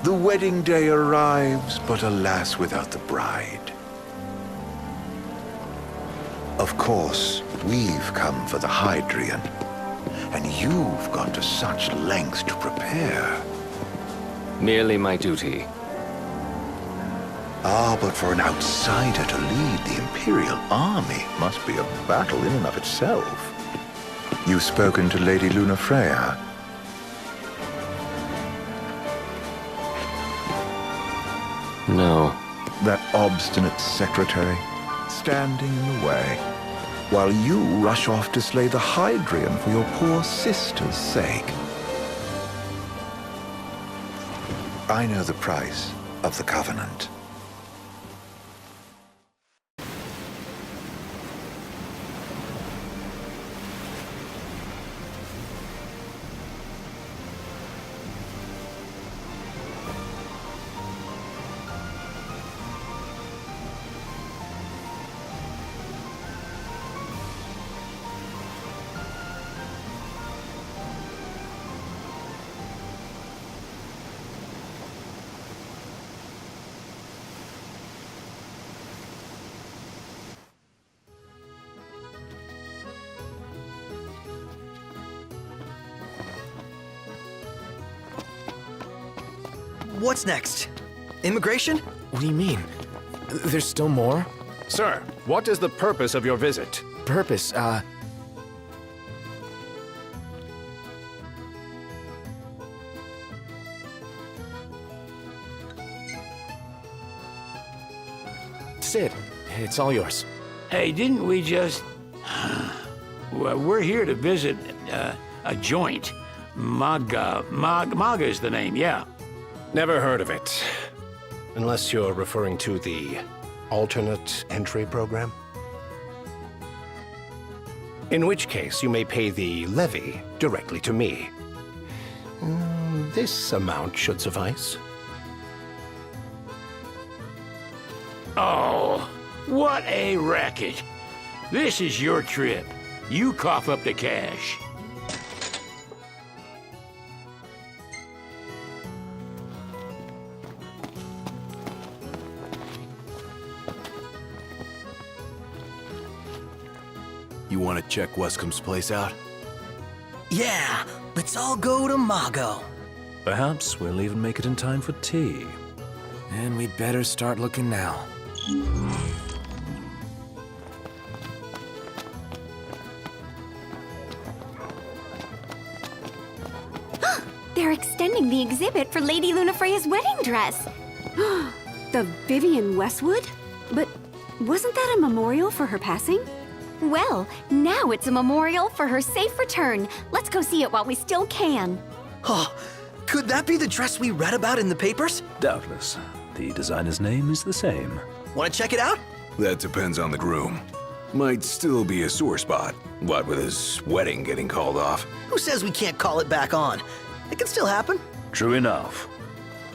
The wedding day arrives, but alas, without the bride. Of course, we've come for the Hydraean, and you've gone to such lengths to prepare. Merely my duty. Ah, but for an outsider to lead the Imperial army must be a battle in and of itself. You've spoken to Lady Lunafreya. No. That obstinate secretary, standing in the way, while you rush off to slay the Hydraean for your poor sister's sake. I know the price of the Covenant. What's next? Immigration? What do you mean? There's still more? Sir, what is the purpose of your visit? Purpose, Sid, it's all yours. Hey, didn't we just... Well, we're here to visit a joint. Maga is the name, yeah. Never heard of it. Unless you're referring to the alternate entry program. In which case, you may pay the levy directly to me. This amount should suffice. Oh, what a racket. This is your trip. You cough up the cash. You want to check Wescom's place out? Yeah, let's all go to Mago. Perhaps we'll even make it in time for tea. And we'd better start looking now. They're extending the exhibit for Lady Lunafreya's wedding dress. The Vivian Westwood? But wasn't that a memorial for her passing? Well, now it's a memorial for her safe return. Let's go see it while we still can. Oh, could that be the dress we read about in the papers? Doubtless. The designer's name is the same. Want to check it out? That depends on the groom. Might still be a sore spot. What with his wedding getting called off? Who says we can't call it back on? It can still happen. True enough.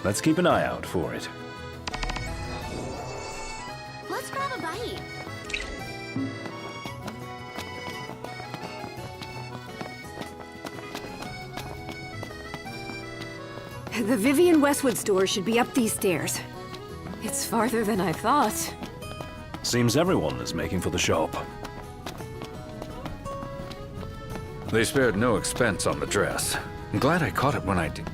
Let's keep an eye out for it. Let's grab a bite. The Vivian Westwood store should be up these stairs. It's farther than I thought. Seems everyone is making for the shop. They spared no expense on the dress. I'm glad I caught it when I did.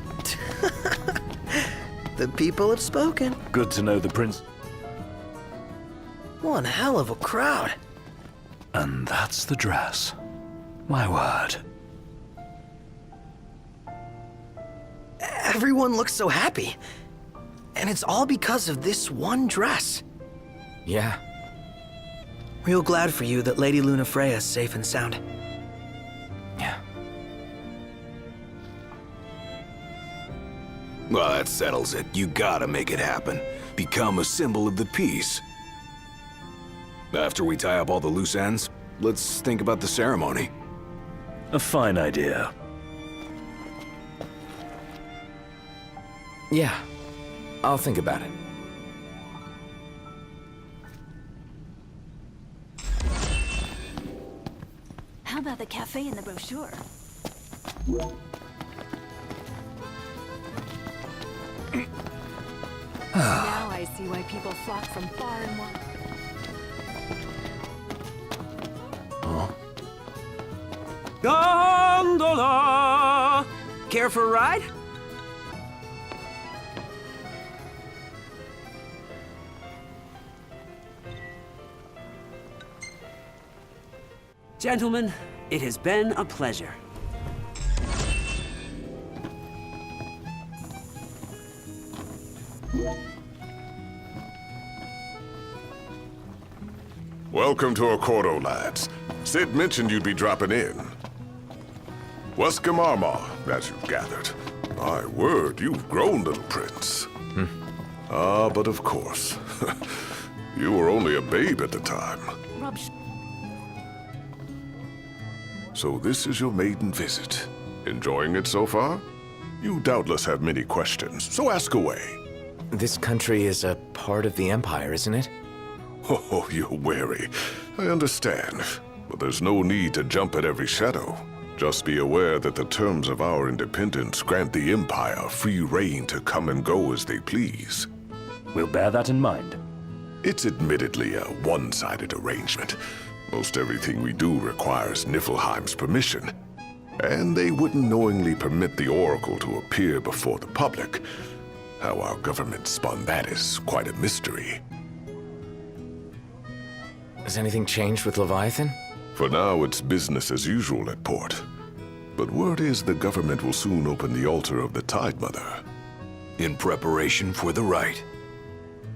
The people have spoken. Good to know the prince. One hell of a crowd. And that's the dress. My word. Everyone looks so happy. And it's all because of this one dress. Yeah. Real glad for you that Lady Lunafreya is safe and sound. Yeah. Well, that settles it. You gotta make it happen. Become a symbol of the peace. After we tie up all the loose ends, let's think about the ceremony. A fine idea. Yeah. I'll think about it. How about the cafe in the brochure? Now I see why people flock from far and wide. Gondola! Care for a ride? Gentlemen, it has been a pleasure. Welcome to Accordo, lads. Sid mentioned you'd be dropping in. Weskamarma, as you've gathered. My word, you've grown, little prince. Ah, but of course. You were only a babe at the time. So this is your maiden visit. Enjoying it so far? You doubtless have many questions, so ask away. This country is a part of the Empire, isn't it? Oh, you're wary. I understand. But there's no need to jump at every shadow. Just be aware that the terms of our independence grant the Empire free reign to come and go as they please. We'll bear that in mind. It's admittedly a one-sided arrangement. Most everything we do requires Niflheim's permission. And they wouldn't knowingly permit the Oracle to appear before the public. How our government spun that is quite a mystery. Has anything changed with Leviathan? For now, it's business as usual at port. But word is the government will soon open the altar of the Tide Mother. In preparation for the rite.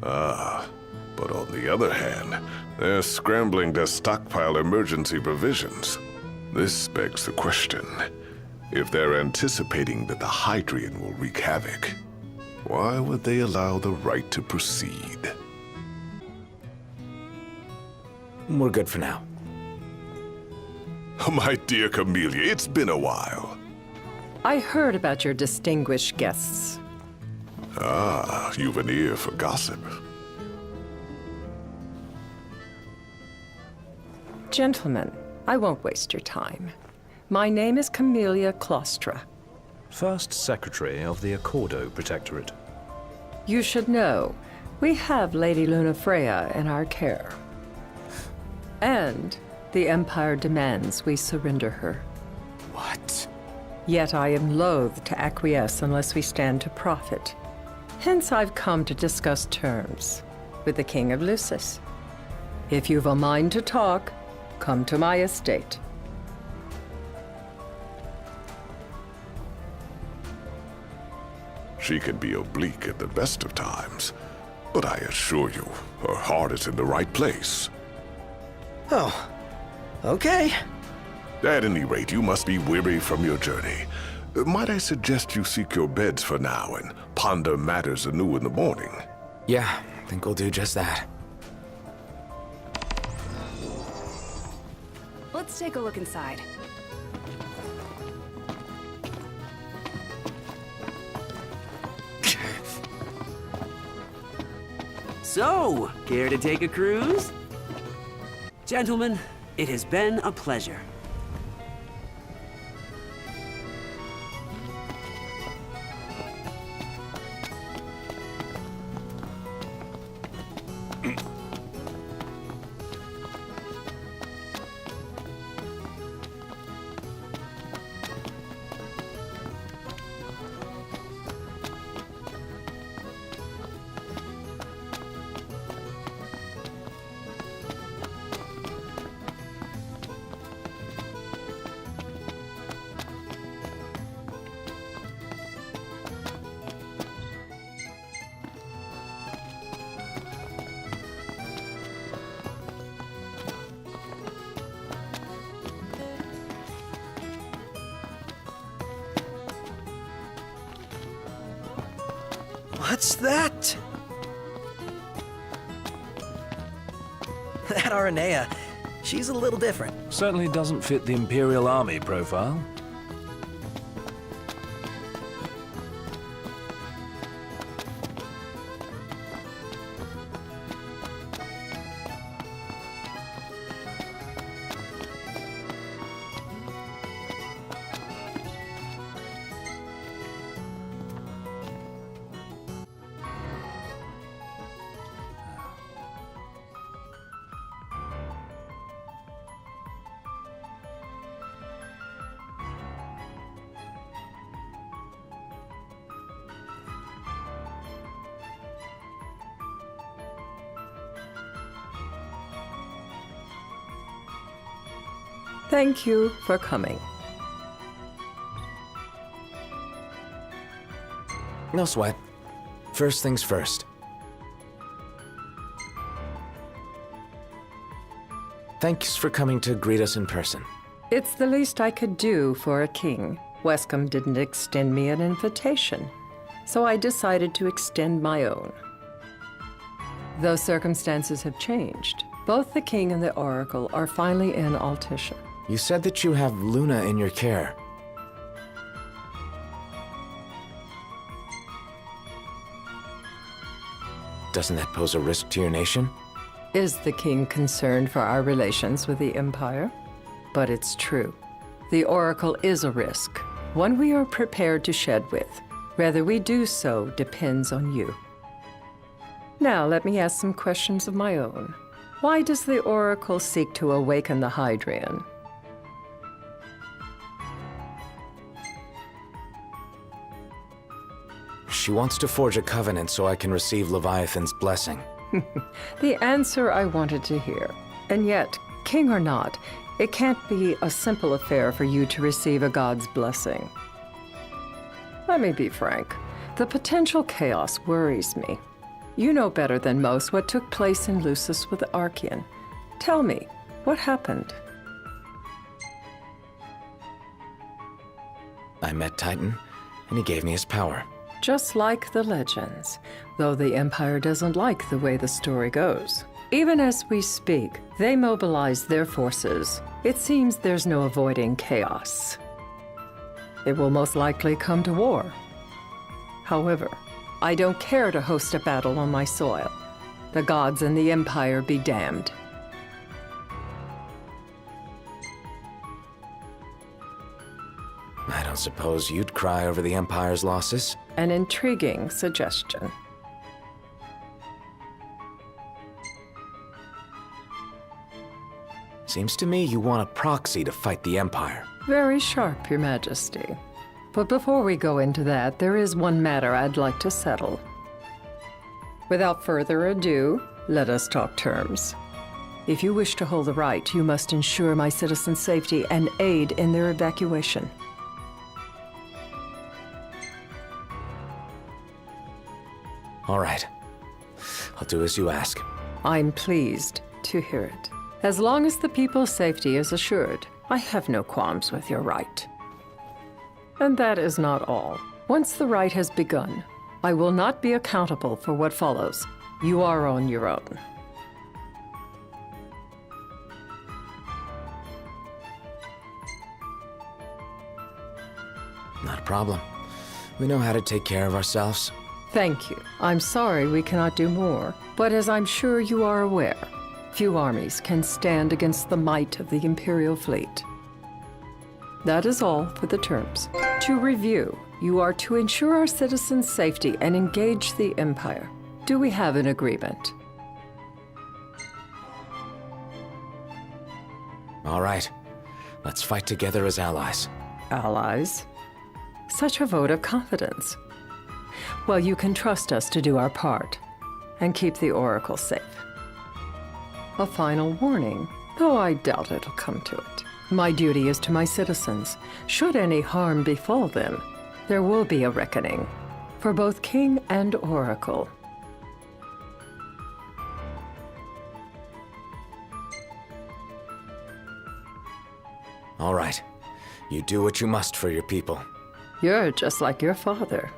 Ah, but on the other hand, they're scrambling to stockpile emergency provisions. This begs the question, if they're anticipating that the Hydraean will wreak havoc, why would they allow the rite to proceed? We're good for now. My dear Camellia, it's been a while. I heard about your distinguished guests. Ah, you've an ear for gossip. Gentlemen, I won't waste your time. My name is Camellia Claustra. First Secretary of the Accordo Protectorate. You should know, we have Lady Lunafreya in our care. And the Empire demands we surrender her. What? Yet I am loath to acquiesce unless we stand to profit. Hence I've come to discuss terms with the King of Lucis. If you've a mind to talk, come to my estate. She can be oblique at the best of times, but I assure you, her heart is in the right place. Oh, okay. At any rate, you must be weary from your journey. Might I suggest you seek your beds for now and ponder matters anew in the morning? Yeah, I think we'll do just that. Let's take a look inside. So, care to take a cruise? Gentlemen, it has been a pleasure. What's that? That Aranea, she's a little different. Certainly doesn't fit the Imperial Army profile. Thank you for coming. No sweat. First things first. Thanks for coming to greet us in person. It's the least I could do for a king. Wescombe didn't extend me an invitation, so I decided to extend my own. Though circumstances have changed, both the king and the oracle are finally in Altissia. You said that you have Luna in your care. Doesn't that pose a risk to your nation? Is the king concerned for our relations with the Empire? But it's true. The oracle is a risk, one we are prepared to shed with. Whether we do so depends on you. Now let me ask some questions of my own. Why does the oracle seek to awaken the Hydraean? She wants to forge a covenant so I can receive Leviathan's blessing. The answer I wanted to hear. And yet, king or not, it can't be a simple affair for you to receive a god's blessing. Let me be frank. The potential chaos worries me. You know better than most what took place in Lucis with Archean. Tell me, what happened? I met Titan, and he gave me his power. Just like the legends, though the Empire doesn't like the way the story goes. Even as we speak, they mobilize their forces. It seems there's no avoiding chaos. It will most likely come to war. However, I don't care to host a battle on my soil. The gods and the Empire be damned. I don't suppose you'd cry over the Empire's losses? An intriguing suggestion. Seems to me you want a proxy to fight the Empire. Very sharp, Your Majesty. But before we go into that, there is one matter I'd like to settle. Without further ado, let us talk terms. If you wish to hold the right, you must ensure my citizens' safety and aid in their evacuation. All right. I'll do as you ask. I'm pleased to hear it. As long as the people's safety is assured, I have no qualms with your right. And that is not all. Once the rite has begun, I will not be accountable for what follows. You are on your own. Not a problem. We know how to take care of ourselves. Thank you. I'm sorry we cannot do more, but as I'm sure you are aware, few armies can stand against the might of the Imperial fleet. That is all for the terms. To review, you are to ensure our citizens' safety and engage the Empire. Do we have an agreement? All right. Let's fight together as allies. Allies? Such a vote of confidence. Well, you can trust us to do our part and keep the Oracle safe. A final warning, though I doubt it'll come to it. My duty is to my citizens. Should any harm befall them, there will be a reckoning for both King and Oracle. All right. You do what you must for your people. You're just like your father.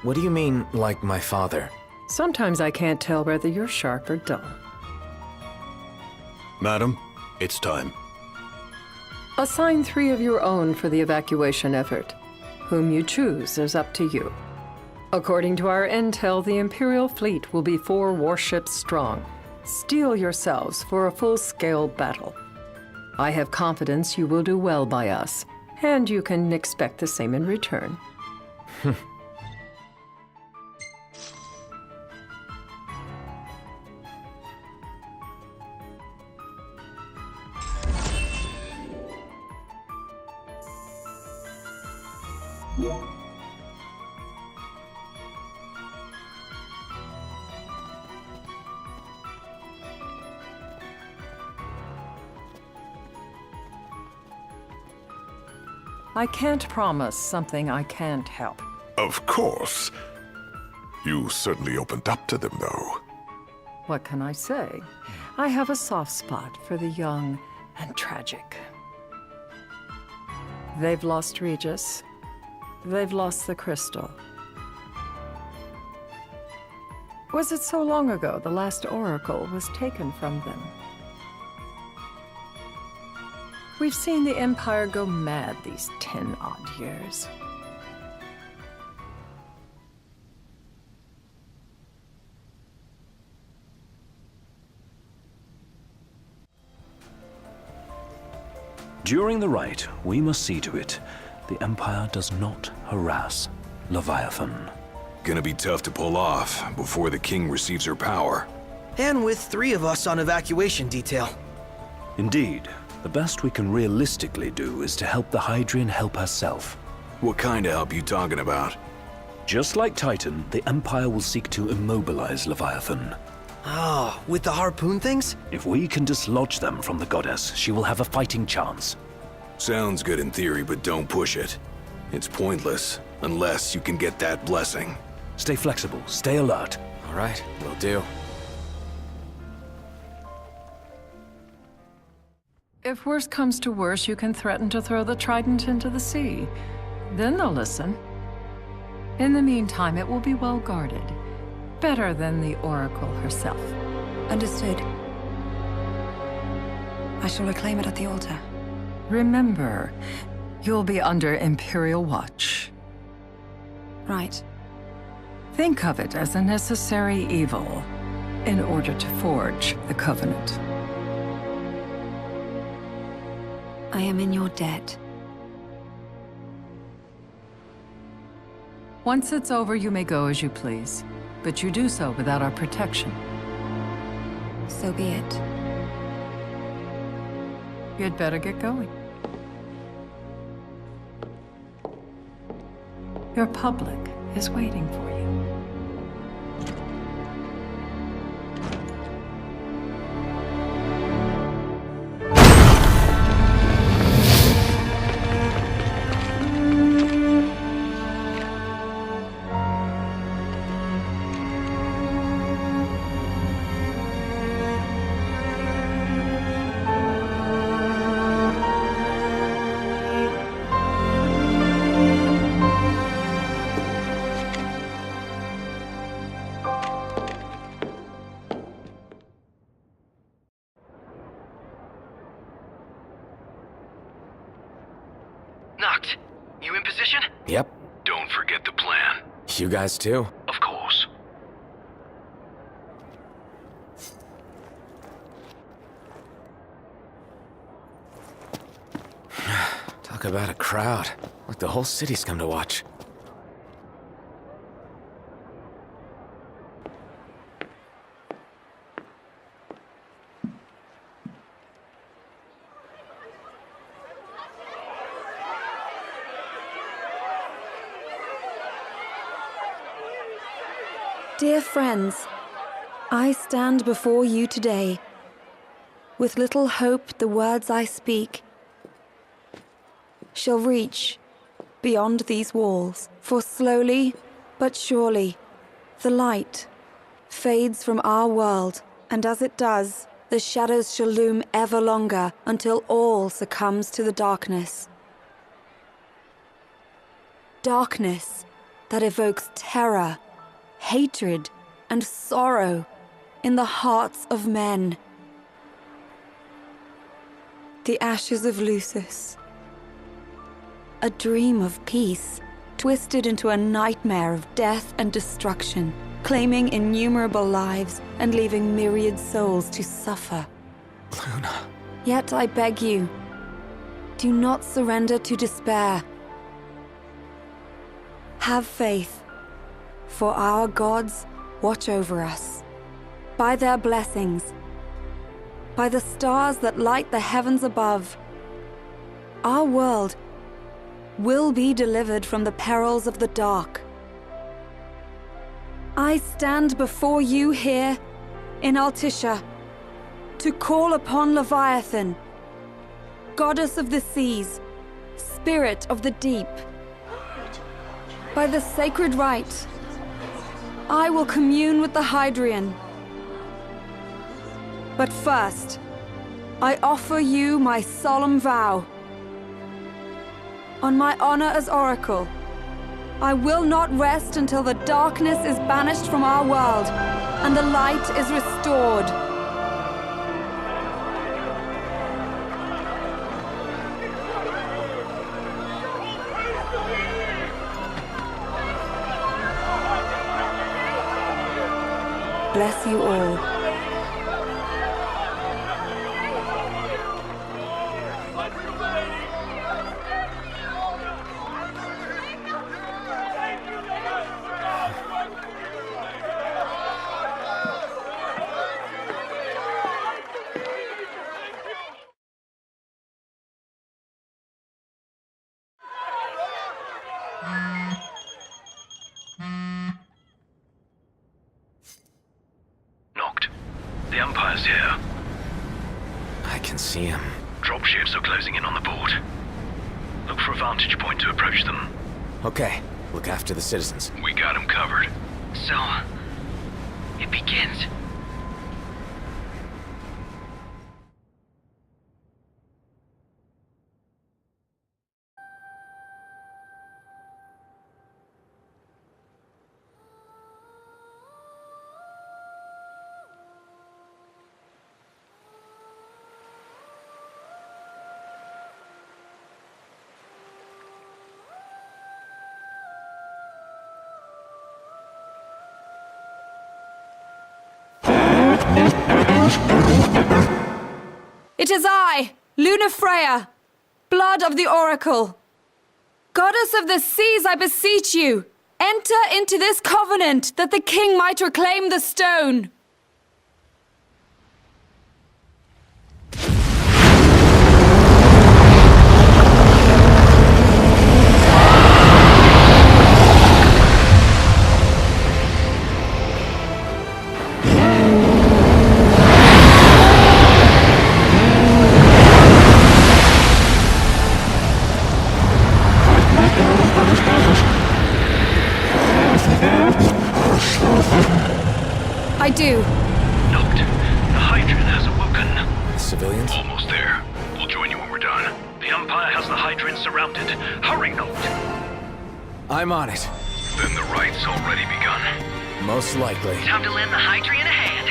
What do you mean, like my father? Sometimes I can't tell whether you're sharp or dull. Madam, it's time. Assign 3 of your own for the evacuation effort. Whom you choose is up to you. According to our intel, the Imperial fleet will be 4 warships strong. Steel yourselves for a full-scale battle. I have confidence you will do well by us, and you can expect the same in return. I can't promise something I can't help. Of course. You certainly opened up to them, though. What can I say? I have a soft spot for the young and tragic. They've lost Regis. They've lost the crystal. Was it so long ago the last oracle was taken from them? We've seen the Empire go mad these 10-odd years. During the rite, we must see to it the Empire does not harass Leviathan. Gonna be tough to pull off before the king receives her power. And with 3 of us on evacuation detail. Indeed, the best we can realistically do is to help the Hydraean help herself. What kind of help you talking about? Just like Titan, the Empire will seek to immobilize Leviathan. Ah, with the harpoon things? If we can dislodge them from the goddess, she will have a fighting chance. Sounds good in theory, but don't push it. It's pointless, unless you can get that blessing. Stay flexible, stay alert. All right, will do. If worse comes to worse, you can threaten to throw the trident into the sea. Then they'll listen. In the meantime, it will be well guarded. Better than the Oracle herself. Understood. I shall reclaim it at the altar. Remember, you'll be under Imperial watch. Right. Think of it as a necessary evil in order to forge the Covenant. I am in your debt. Once it's over, you may go as you please. But you do so without our protection. So be it. You'd better get going. Your public is waiting for you. Noct, you in position? Yep. Don't forget the plan. You guys too? Of course. Talk about a crowd. Like the whole city's come to watch. Dear friends, I stand before you today. With little hope the words I speak shall reach beyond these walls. For slowly but surely, the light fades from our world, and as it does, the shadows shall loom ever longer until all succumbs to the darkness. Darkness that evokes terror, hatred, and sorrow in the hearts of men. The ashes of Lucis. A dream of peace, twisted into a nightmare of death and destruction, claiming innumerable lives and leaving myriad souls to suffer. Luna. Yet I beg you, do not surrender to despair. Have faith. For our gods watch over us. By their blessings, by the stars that light the heavens above, our world will be delivered from the perils of the dark. I stand before you here in Altissia to call upon Leviathan, goddess of the seas, spirit of the deep, by the sacred rite, I will commune with the Hydraean. But first, I offer you my solemn vow. On my honor as Oracle, I will not rest until the darkness is banished from our world and the light is restored. Bless you all. Noct. The Empire's here. I can see him. Dropships are closing in on the port. Look for a vantage point to approach them. Okay, look after the citizens. We got them covered. So, it begins. It is I, Lunafreya, blood of the Oracle. Goddess of the seas, I beseech you, enter into this covenant that the king might reclaim the stone. I do. Noct. The Hydraean has awoken. The civilians? Almost there. We'll join you when we're done. The Empire has the Hydraean surrounded. Hurry, Noct. I'm on it. Then the rite's already begun. Most likely. Time to lend the Hydraean a hand.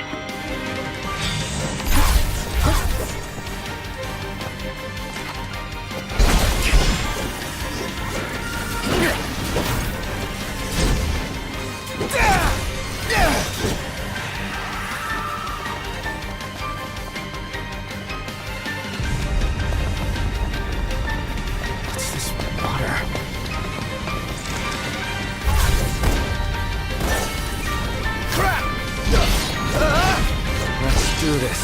What's this water? Let's do this.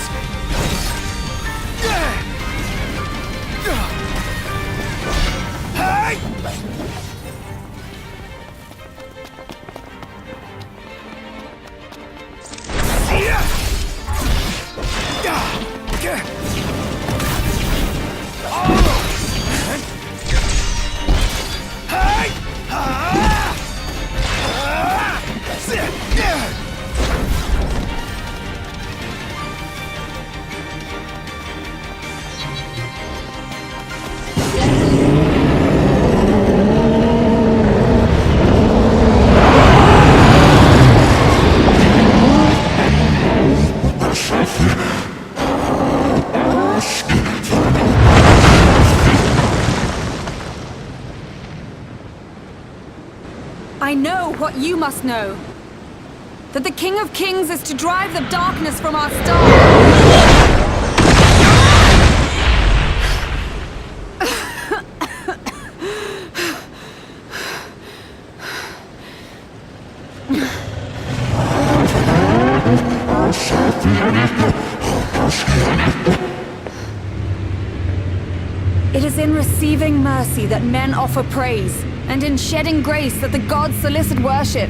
I know what you must know. That the King of Kings is to drive the darkness from our stars. It is in receiving mercy that men offer praise, and in shedding grace that the gods solicit worship.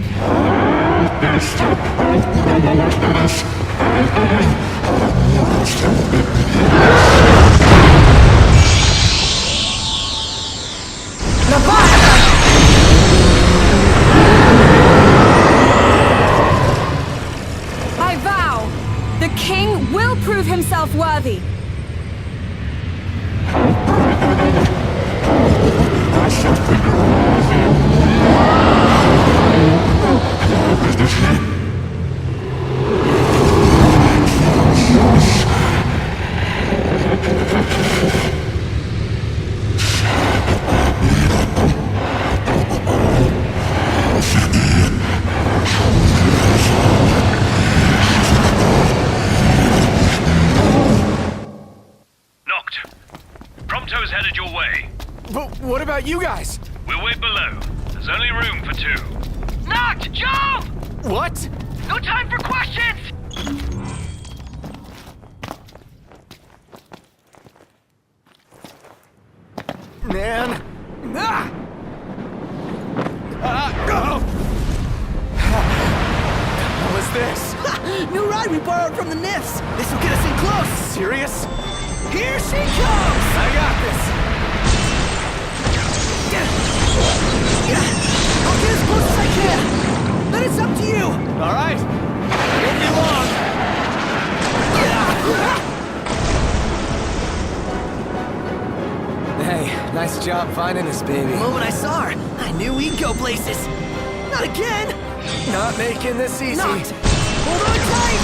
The king will prove himself worthy. Prompto's headed your way. But what about you guys? We'll wait below. There's only room for two. Noct, jump! What? No time for questions! Man. Ah! What was this? New ride we borrowed from the Nifs. This will get us in close. Serious? Here she comes! I got this. I'll get as close as I can. Then it's up to you. All right. Won't be long. Hey, nice job finding us, baby. The moment I saw her, I knew we'd go places. Not again! Not making this easy. Noct! Hold on tight!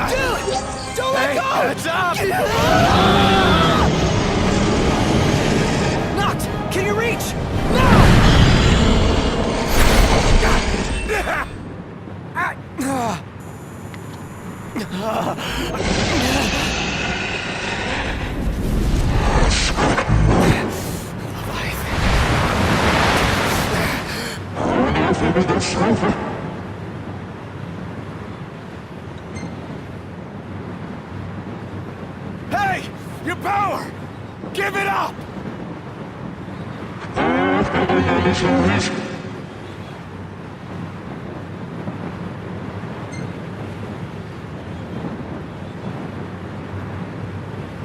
Dude! Don't let go! Heads up! Noct! Can you reach? Hey! Your power! Give it up!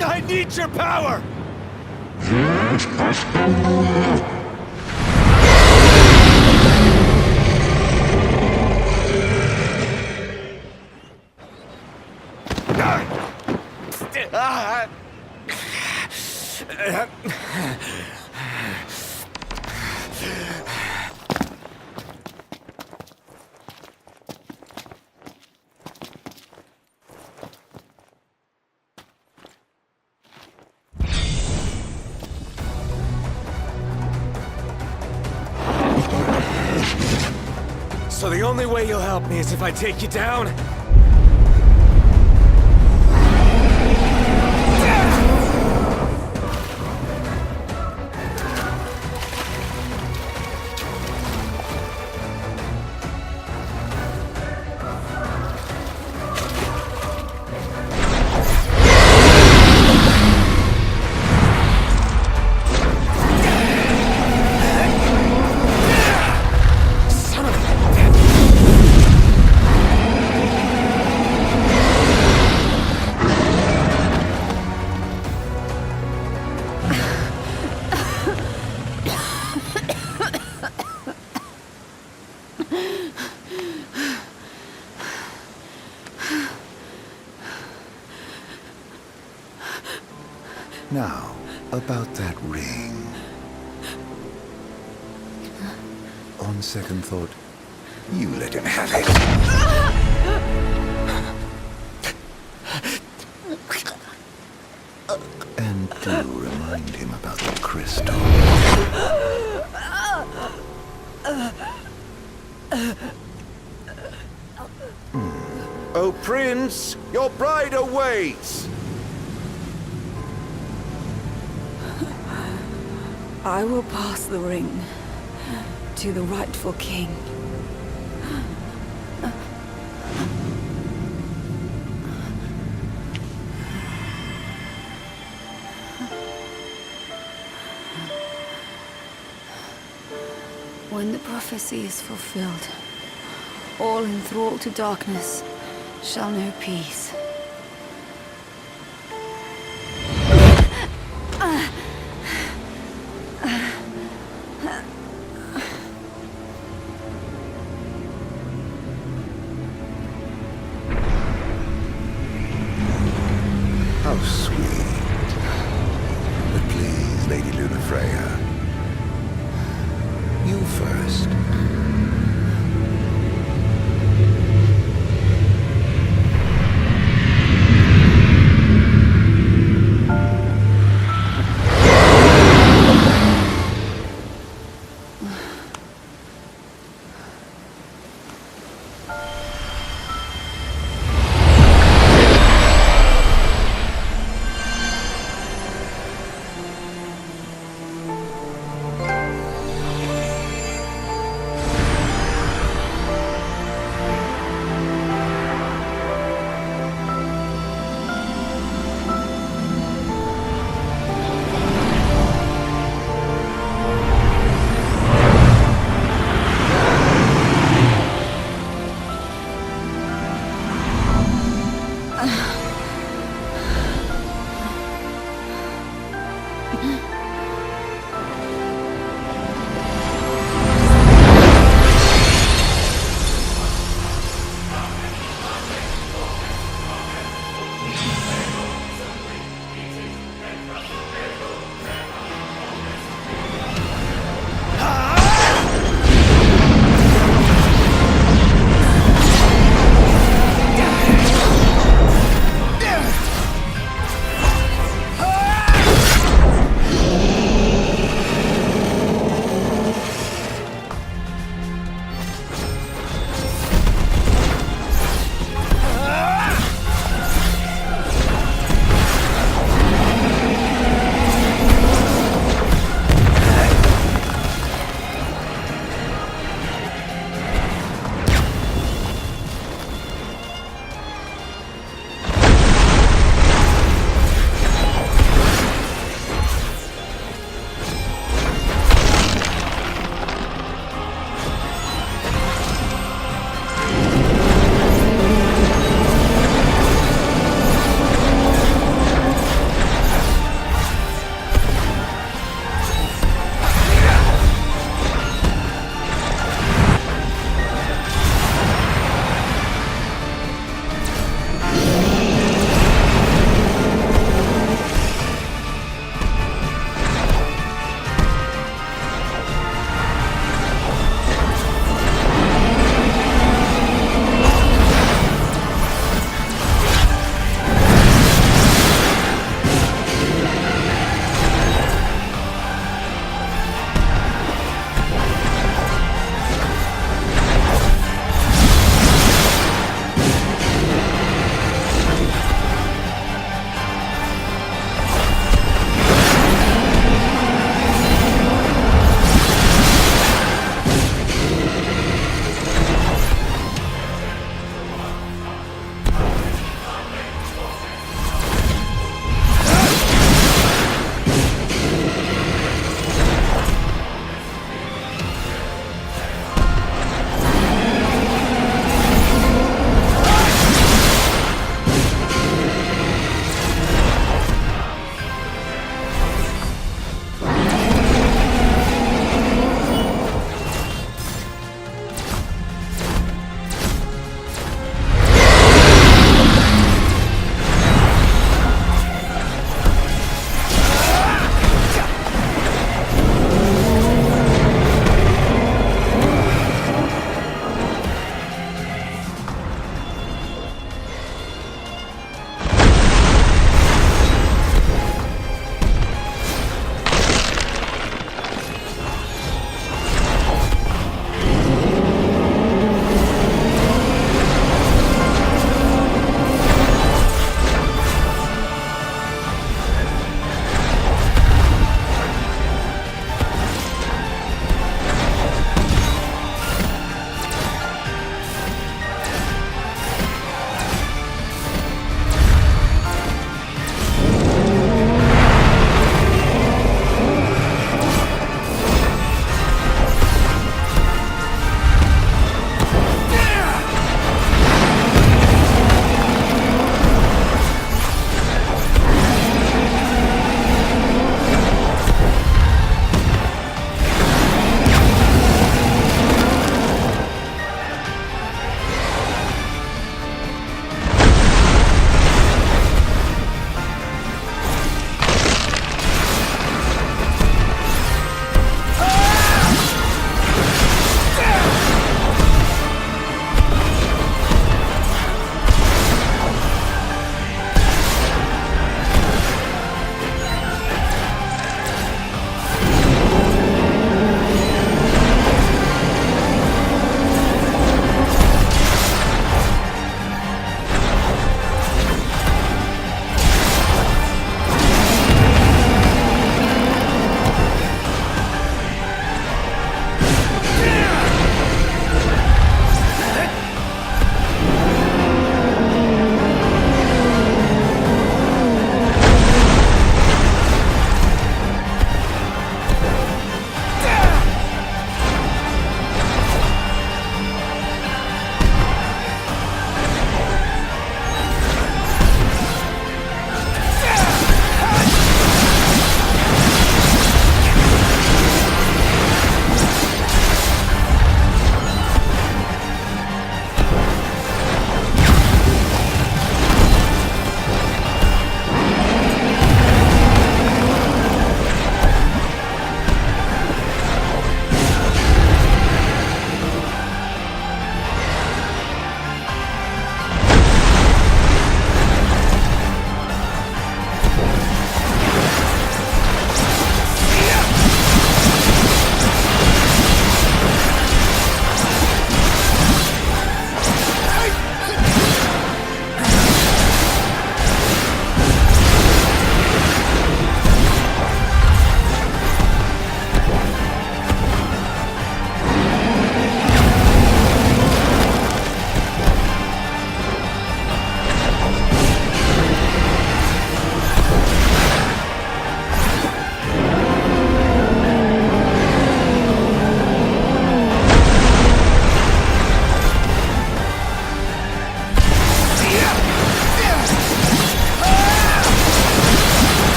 I need your power! So the only way you'll help me is if I take you down? Now, about that ring. On second thought, you let him have it. And do remind him about the crystal. Oh, Prince, your bride awaits! I will pass the ring to the rightful king. When the prophecy is fulfilled, all enthralled to darkness shall know peace. first.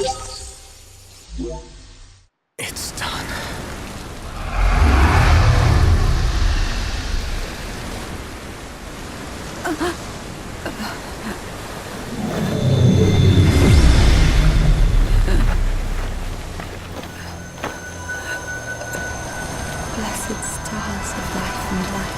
It's done. Blessed stars of life and light.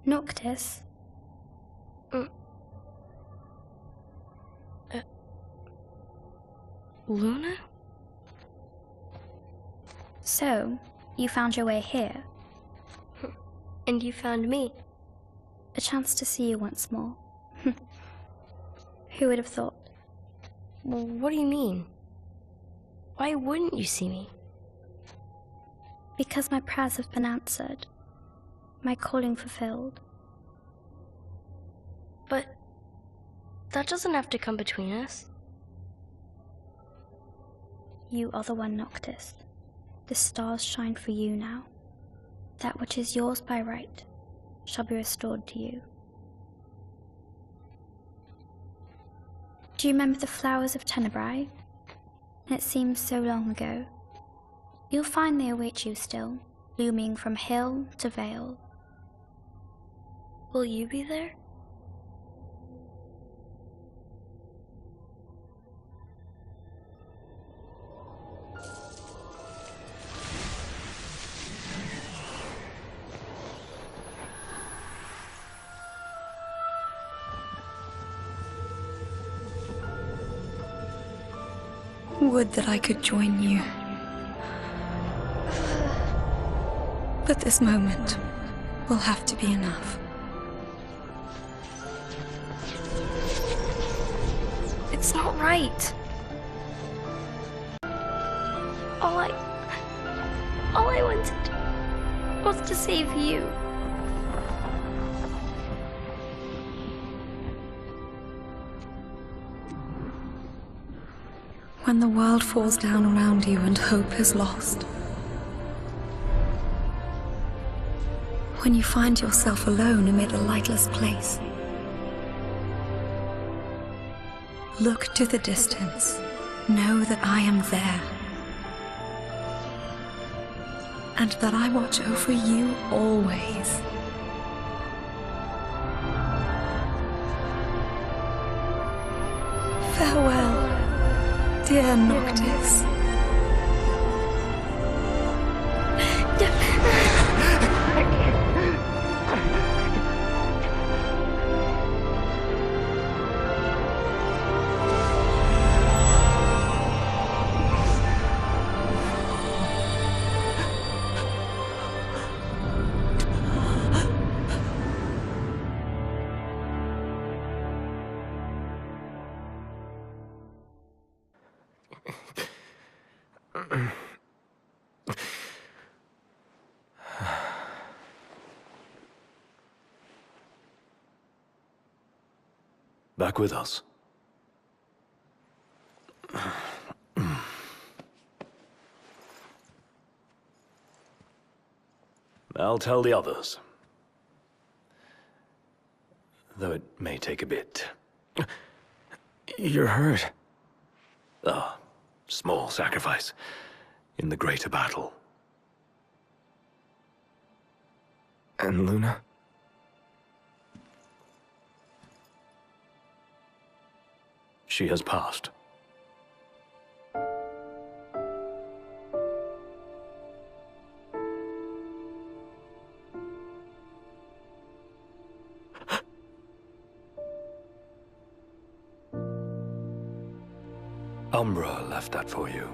Noctis? Luna? So, you found your way here. And you found me. A chance to see you once more. Who would have thought? Well, what do you mean? Why wouldn't you see me? Because my prayers have been answered. My calling fulfilled. But that doesn't have to come between us. You are the one, Noctis. The stars shine for you now. That which is yours by right shall be restored to you. Do you remember the flowers of Tenebrae? It seems so long ago. You'll find they await you still, blooming from hill to vale. Will you be there? Would that I could join you. But this moment will have to be enough. It's not right. All I wanted was to save you. When the world falls down around you and hope is lost. When you find yourself alone amid a lightless place. Look to the distance. Know that I am there. And that I watch over you always. Farewell, dear Noctis. Back with us. I'll tell the others. Though it may take a bit. You're hurt. A small sacrifice in the greater battle. And Luna? She has passed. Umbra left that for you.